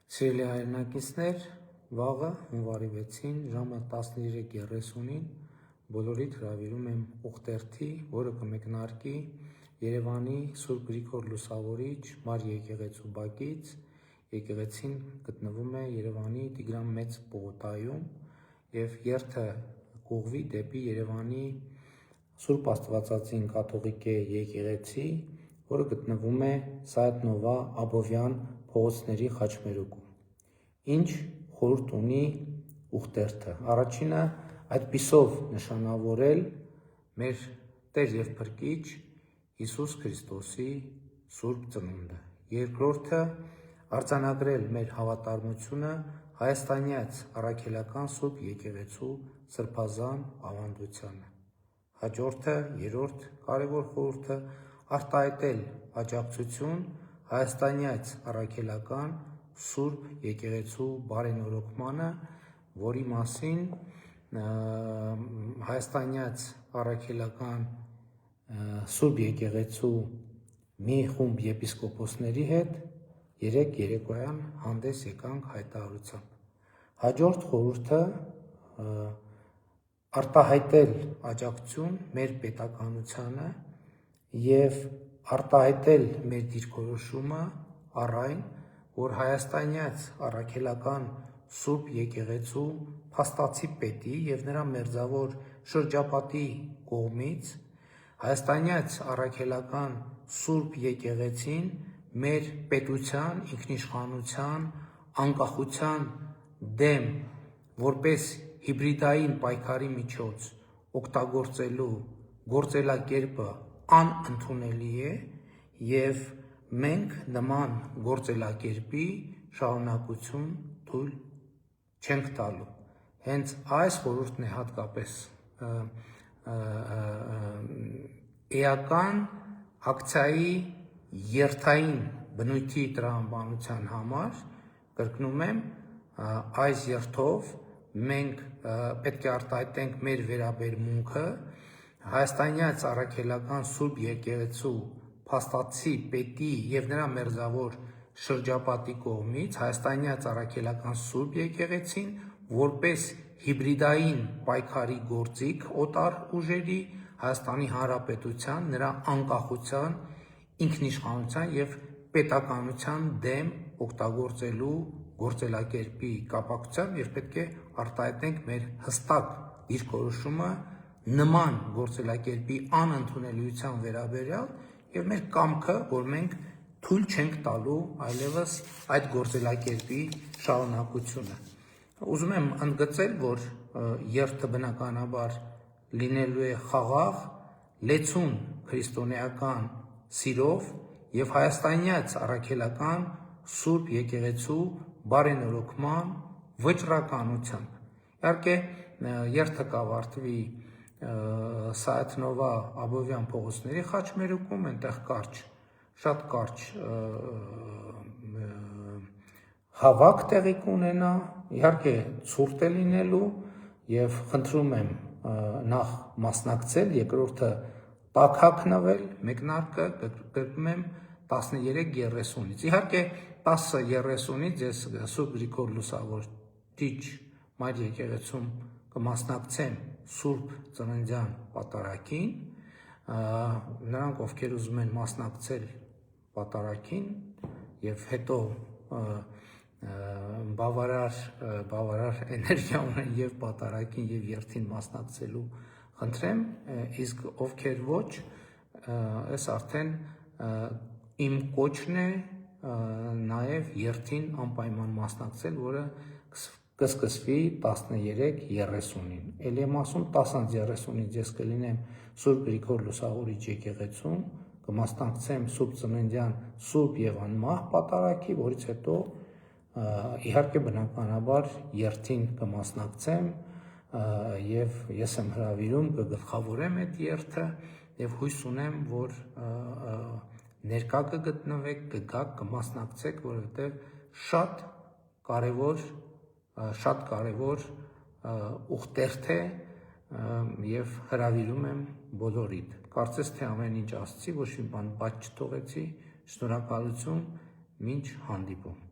Սիրելի հայրենակիցներ, վաղը հունվարի 6-ին ժամը 13:30-ին բոլորիդ հրավիրում եմ ուխտերթի, որը կմեկնարկի Երևանի Սուրբ Գրիգոր Լուսավորիչ Մար եկեղեցու բակից։ Եկեղեցին գտնվում է Երևանի Տիգրան Մեծ պողոտայում և երթը կուղղվի դեպի Երևանի Սուրբ Աստվածածին կաթողիկե եկեղեցի, որը գտնվում է Սայաթ Նովա Աբովյան փողոցների խաչմերուկում։ Ինչ խորհուրդ ունի ուխտերթը։ Առաջինը այդպիսով նշանավորել մեր Տեր և Փրկիչ Հիսուս Քրիստոսի Սուրբ Ծնունդը։ Երկրորդը արձանագրել մեր հավատարմությունը հայաստանյաց առաքելական Սուրբ Եկեղեցու սրբազան ավանդությանը։ Հաջորդը, երրորդ կարևոր խորհուրդը արտահայտել աջակցություն հայաստանյաց առաքելական Սուրբ Եկեղեցու բարենորոգմանը, որի մասին հայաստանյաց առաքելական Սուրբ Եկեղեցու մի խումբ եպիսկոպոսների հետ երեկ երեկոյան հանդես եկանք հայտարարությամբ։ Հաջորդ խորհուրդը արտահայտել աջակցություն մեր պետականությանը և արտահայտել մեր դիրքորոշումը առ այն, որ հայաստանյաց առաքելական Սուրբ Եկեղեցու փաստացի պետի և նրա մերձավոր շրջապատի կողմից հայաստանյաց առաքելական Սուրբ Եկեղեցին մեր պետության, ինքնիշխանության, անկախության դեմ որպես հիբրիդային պայքարի միջոց օգտագործելու գործելակերպը անընդունելի է և մենք նման գործելակերպի շարունակություն թույլ չենք տալու։ Հենց այս խորհուրդն է հատկապես էական ակցիայի երթային բնույթի տրամաբանության համար, կրկնում եմ, այս երթով մենք պետք է արտահայտենք մեր վերաբերմունքը հայաստանյաց առաքելական Սուրբ Եկեղեցու փաստացի պետի և նրա մերձավոր շրջապատի կողմից հայաստանյաց առաքելական Սուրբ Եկեղեցին որպես հիբրիդային պայքարի գործիք օտար ուժերի, Հայաստանի Հանրապետության, նրա անկախության, ինքնիշխանության և պետականության դեմ օգտագործելու գործելակերպի կապակցությամբ և պետք է արտահայտենք մեր հստակ դիրքորոշումը նման գործելակերպի անընդունելիության վերաբերյալ և մեր կամքը, որ մենք թույլ չենք տալու այլևս այդ գործելակերպի շարունակությունը։ Ուզում եմ ընդգծել, որ երթը բնականաբար լինելու է խաղաղ, լեցուն քրիստոնեական սիրով և հայաստանյաց առաքելական Սուրբ Եկեղեցու բարենորոգման վճռականությամբ։ Իհարկե, երթը կավարտվի Սայաթ Նովա Աբովյան փողոցների խաչմերուկում, այնտեղ շատ կարճ հավաք տեղի կունենա, իհարկե ցուրտ է լինելու և խնդրում եմ նախ մասնակցել, երկրորդը տաք հագնվել, մեկնարկը կրկնում եմ 13:30-ից։ Իհարկե 10:30-ից ես Սուրբ Գրիգոր Լուսավորիչ Մար եկեղեցում կմասնակցեմ Սուրբ Ծննդյան պատարագին, նրանք, ովքեր ուզում են մասնակցել պատարագին և հետո բավարար էներգիա ունեն և պատարագին և երթին մասնակցելու, խնդրեմ, իսկ ովքեր ոչ, այս արդեն իմ կոչն է նաև երթին անպայման մասնակցել, որը կսկսվի 13:30-ին։ Էլ եմ ասում 10:30-ից ես կլինեմ Սուրբ Գրիգոր Լուսավորիչ եկեղեցում, կմասնակցեմ Սուրբ Ծննդյան սուրբ և անմահ պատարագի, որից հետո իհարկե բնականաբար երթին կմասնակցեմ և ես եմ հրավիրում, կգլխավորեմ այդ երթը և հույս ունեմ, որ ներկա կգտնվեք, կգաք, կմասնակցեք, որովհետև շատ կարևոր ուխտերթ է և հրավիրում եմ բոլորիդ։ Կարծես թե ամեն ինչ ասացի, ոչ մի բան բաց չթողեցի, շնորհակալություն, մինչ հանդիպում։